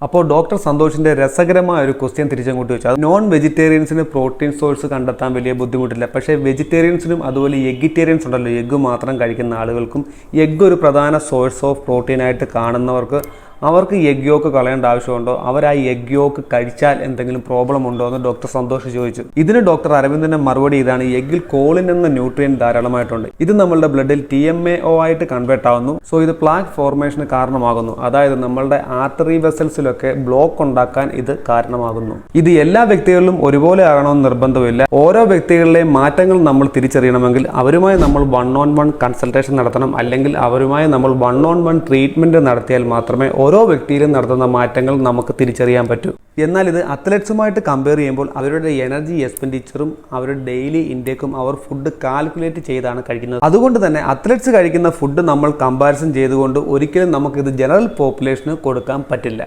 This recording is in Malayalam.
അപ്പോൾ ഡോക്ടർ സന്തോഷിന്റെ രസകരമായ ഒരു ക്വസ്റ്റ്യൻ തിരിച്ചങ്ങോട്ട് വെച്ചാൽ നോൺ വെജിറ്റേറിയൻസിന് പ്രോട്ടീൻ സോഴ്സ് കണ്ടെത്താൻ വലിയ ബുദ്ധിമുട്ടില്ല. പക്ഷേ വെജിറ്റേറിയൻസിനും അതുപോലെ എഗ്ഗിറ്റേറിയൻസ് ഉണ്ടല്ലോ, എഗ്ഗ് മാത്രം കഴിക്കുന്ന ആളുകൾക്കും എഗ്ഗ് ഒരു പ്രധാന സോഴ്സ് ഓഫ് പ്രോട്ടീനായിട്ട് കാണുന്നവർക്ക് അവർക്ക് എഗ് യോക്ക് കളയേണ്ട ആവശ്യമുണ്ടോ, അവർ ആ എഗ് യോക്ക് കഴിച്ചാൽ എന്തെങ്കിലും പ്രോബ്ലം ഉണ്ടോ എന്ന് ഡോക്ടർ സന്തോഷ് ചോദിച്ചു. ഇതിന് ഡോക്ടർ അരവിന്ദന്റെ മറുപടി ഇതാണ്: എഗ്ഗിൽ കോളിൻ എന്ന ന്യൂട്രിയൻ ധാരാളമായിട്ടുണ്ട്. ഇത് നമ്മളുടെ ബ്ലഡിൽ TMAO ആയിട്ട് കൺവേർട്ട് ആവുന്നു. സോ ഇത് പ്ലാക്ക് ഫോർമേഷന് കാരണമാകുന്നു. അതായത് നമ്മളുടെ ആർട്ടറി വെസൽസിലൊക്കെ ബ്ലോക്ക് ഉണ്ടാക്കാൻ ഇത് കാരണമാകുന്നു. ഇത് എല്ലാ വ്യക്തികളിലും ഒരുപോലെ ആകണമെന്ന് നിർബന്ധമില്ല. ഓരോ വ്യക്തികളിലെയും മാറ്റങ്ങൾ നമ്മൾ തിരിച്ചറിയണമെങ്കിൽ അവരുമായി നമ്മൾ 1-on-1 കൺസൾട്ടേഷൻ നടത്തണം. അല്ലെങ്കിൽ അവരുമായി നമ്മൾ 1-on-1 ട്രീറ്റ്മെന്റ് നടത്തിയാൽ മാത്രമേ ഓരോ വ്യക്തിയിലും നടത്തുന്ന മാറ്റങ്ങൾ നമുക്ക് തിരിച്ചറിയാൻ പറ്റൂ. എന്നാൽ ഇത് അത്ലറ്റ്സുമായിട്ട് കമ്പയർ ചെയ്യുമ്പോൾ അവരുടെ എനർജി എക്സ്പെൻഡിച്ചറും അവരുടെ ഡെയിലി ഇൻടേക്കും അവർ ഫുഡ് കാൽക്കുലേറ്റ് ചെയ്താണ് കഴിക്കുന്നത്. അതുകൊണ്ട് തന്നെ അത്ലറ്റ്സ് കഴിക്കുന്ന ഫുഡ് നമ്മൾ കമ്പാരിസൺ ചെയ്തുകൊണ്ട് ഒരിക്കലും നമുക്കിത് ജനറൽ പോപ്പുലേഷന് കൊടുക്കാൻ പറ്റില്ല.